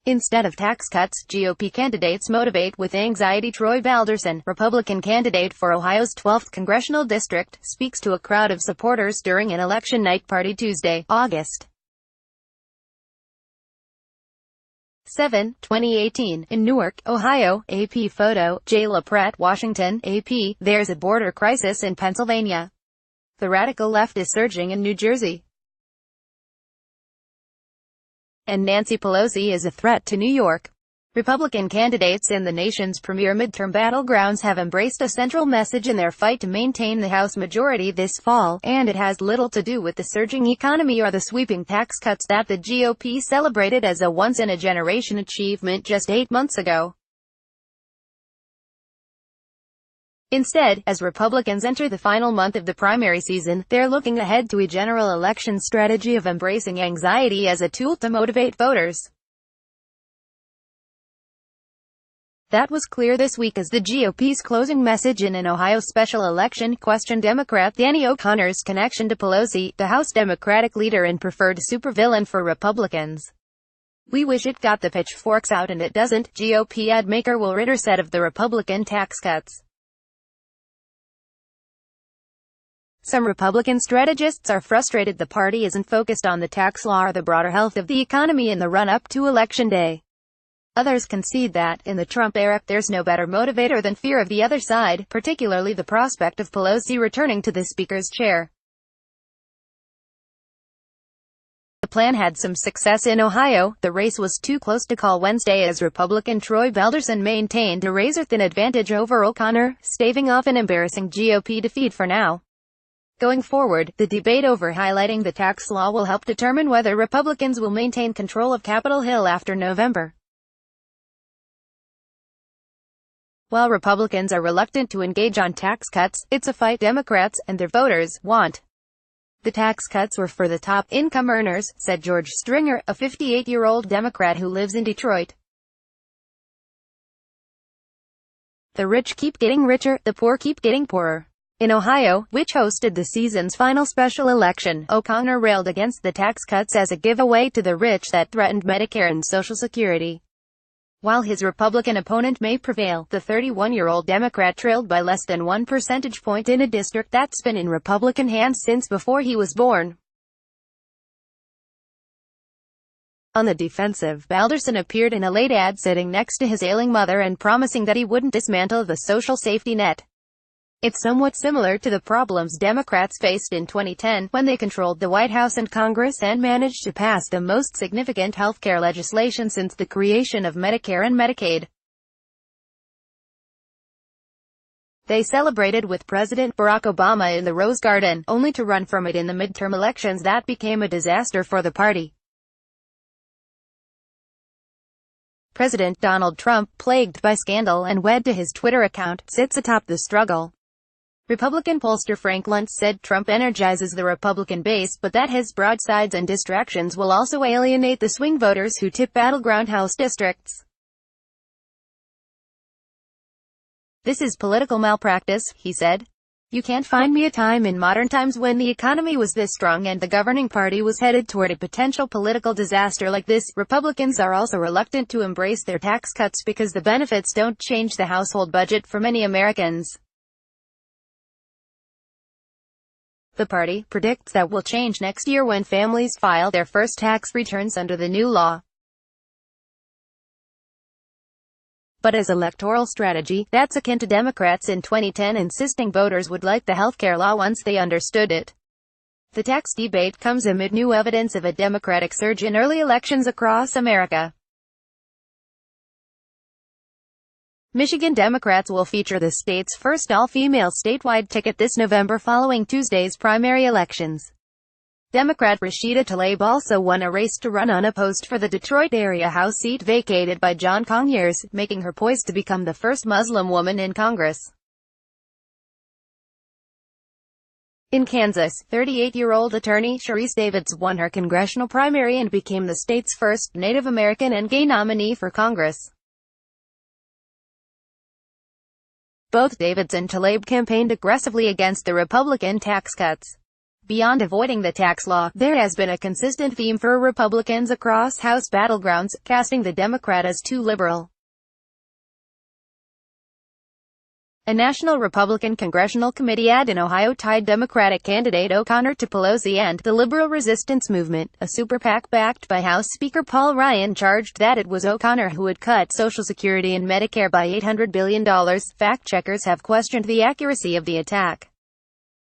Instead of tax cuts, GOP candidates motivate with anxiety. Troy Balderson, Republican candidate for Ohio's 12th congressional district, speaks to a crowd of supporters during an election night party Tuesday, August 7, 2018, in Newark, Ohio. AP photo, J. LaPrette, Washington. AP, there's a border crisis in Pennsylvania. The radical left is surging in New Jersey. And Nancy Pelosi is a threat to New York. Republican candidates in the nation's premier midterm battlegrounds have embraced a central message in their fight to maintain the House majority this fall, and it has little to do with the surging economy or the sweeping tax cuts that the GOP celebrated as a once-in-a-generation achievement just 8 months ago. Instead, as Republicans enter the final month of the primary season, they're looking ahead to a general election strategy of embracing anxiety as a tool to motivate voters. That was clear this week as the GOP's closing message in an Ohio special election questioned Democrat Danny O'Connor's connection to Pelosi, the House Democratic leader and preferred supervillain for Republicans. "We wish it got the pitchforks out and it doesn't," GOP ad maker Will Ritter said of the Republican tax cuts. Some Republican strategists are frustrated the party isn't focused on the tax law or the broader health of the economy in the run-up to Election Day. Others concede that, in the Trump era, there's no better motivator than fear of the other side, particularly the prospect of Pelosi returning to the Speaker's chair. The plan had some success in Ohio. The race was too close to call Wednesday as Republican Troy Balderson maintained a razor-thin advantage over O'Connor, staving off an embarrassing GOP defeat for now. Going forward, the debate over highlighting the tax law will help determine whether Republicans will maintain control of Capitol Hill after November. While Republicans are reluctant to engage on tax cuts, it's a fight Democrats and their voters want. "The tax cuts were for the top income earners," said George Stringer, a 58-year-old Democrat who lives in Detroit. "The rich keep getting richer, the poor keep getting poorer." In Ohio, which hosted the season's final special election, O'Connor railed against the tax cuts as a giveaway to the rich that threatened Medicare and Social Security. While his Republican opponent may prevail, the 31-year-old Democrat trailed by less than 1 percentage point in a district that's been in Republican hands since before he was born. On the defensive, Balderson appeared in a late ad sitting next to his ailing mother and promising that he wouldn't dismantle the social safety net. It's somewhat similar to the problems Democrats faced in 2010, when they controlled the White House and Congress and managed to pass the most significant healthcare legislation since the creation of Medicare and Medicaid. They celebrated with President Barack Obama in the Rose Garden, only to run from it in the midterm elections that became a disaster for the party. President Donald Trump, plagued by scandal and wed to his Twitter account, sits atop the struggle. Republican pollster Frank Luntz said Trump energizes the Republican base, but that his broadsides and distractions will also alienate the swing voters who tip battleground House districts. "This is political malpractice," he said. "You can't find me a time in modern times when the economy was this strong and the governing party was headed toward a potential political disaster like this." Republicans are also reluctant to embrace their tax cuts because the benefits don't change the household budget for many Americans. The party predicts that will change next year when families file their first tax returns under the new law. But as electoral strategy, that's akin to Democrats in 2010 insisting voters would like the healthcare law once they understood it. The tax debate comes amid new evidence of a Democratic surge in early elections across America. Michigan Democrats will feature the state's first all-female statewide ticket this November following Tuesday's primary elections. Democrat Rashida Tlaib also won a race to run unopposed for the Detroit area House seat vacated by John Conyers, making her poised to become the first Muslim woman in Congress. In Kansas, 38-year-old attorney Sharice Davids won her congressional primary and became the state's first Native American and gay nominee for Congress. Both Davids and Tlaib campaigned aggressively against the Republican tax cuts. Beyond avoiding the tax law, there has been a consistent theme for Republicans across House battlegrounds, casting the Democrat as too liberal. A National Republican Congressional Committee ad in Ohio tied Democratic candidate O'Connor to Pelosi and the Liberal Resistance Movement. A super PAC backed by House Speaker Paul Ryan charged that it was O'Connor who had cut Social Security and Medicare by $800 billion. Fact-checkers have questioned the accuracy of the attack.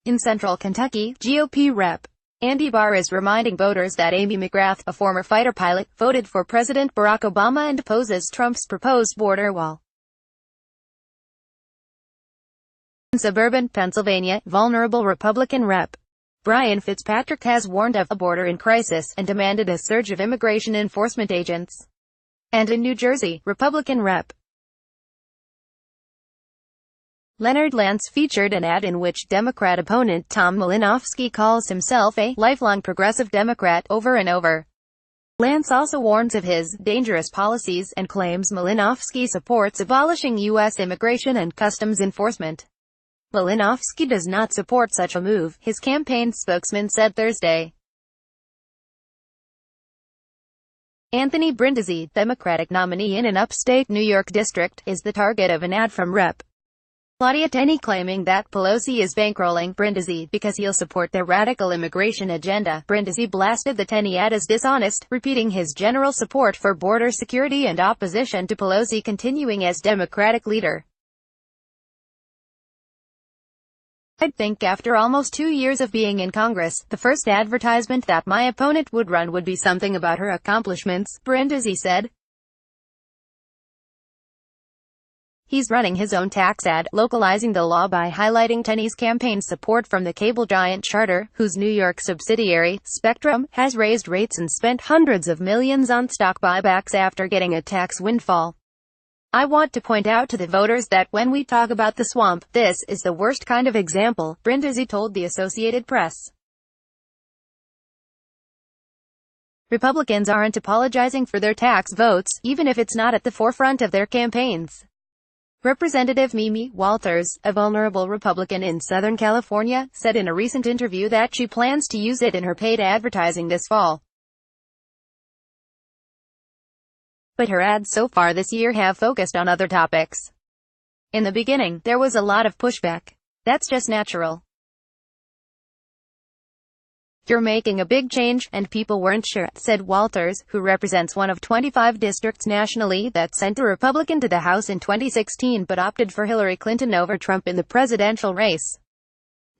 In Central Kentucky, GOP Rep. Andy Barr is reminding voters that Amy McGrath, a former fighter pilot, voted for President Barack Obama and opposes Trump's proposed border wall. In suburban Pennsylvania, vulnerable Republican Rep. Brian Fitzpatrick has warned of a border in crisis and demanded a surge of immigration enforcement agents. And in New Jersey, Republican Rep. Leonard Lance featured an ad in which Democrat opponent Tom Malinowski calls himself a lifelong progressive Democrat over and over. Lance also warns of his dangerous policies and claims Malinowski supports abolishing U.S. immigration and customs enforcement. Malinowski does not support such a move, his campaign spokesman said Thursday. Anthony Brindisi, Democratic nominee in an upstate New York district, is the target of an ad from Rep. Claudia Tenney claiming that Pelosi is bankrolling Brindisi because he'll support their radical immigration agenda. Brindisi blasted the Tenney ad as dishonest, repeating his general support for border security and opposition to Pelosi continuing as Democratic leader. "I'd think after almost 2 years of being in Congress, the first advertisement that my opponent would run would be something about her accomplishments," Brindisi said. He's running his own tax ad, localizing the law by highlighting Tenney's campaign support from the cable giant Charter, whose New York subsidiary, Spectrum, has raised rates and spent hundreds of millions on stock buybacks after getting a tax windfall. "I want to point out to the voters that when we talk about the swamp, this is the worst kind of example," Brindisi told the Associated Press. Republicans aren't apologizing for their tax votes, even if it's not at the forefront of their campaigns. Representative Mimi Walters, a vulnerable Republican in Southern California, said in a recent interview that she plans to use it in her paid advertising this fall. But her ads so far this year have focused on other topics. "In the beginning, there was a lot of pushback. That's just natural. You're making a big change, and people weren't sure," said Walters, who represents one of 25 districts nationally that sent a Republican to the House in 2016 but opted for Hillary Clinton over Trump in the presidential race.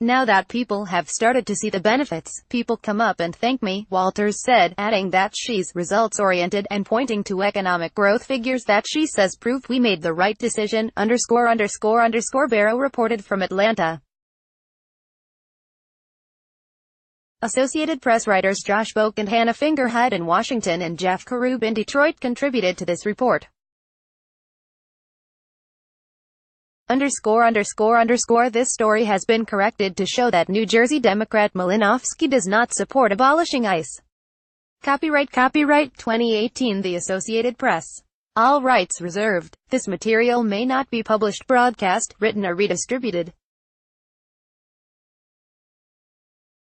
"Now that people have started to see the benefits, people come up and thank me," Walters said, adding that she's results-oriented and pointing to economic growth figures that she says prove we made the right decision. Barrow reported from Atlanta. Associated Press writers Josh Boak and Hannah Fingerhut in Washington and Jeff Karub in Detroit contributed to this report. This story has been corrected to show that New Jersey Democrat Malinowski does not support abolishing ICE. Copyright 2018 The Associated Press. All rights reserved. This material may not be published, broadcast, written or redistributed.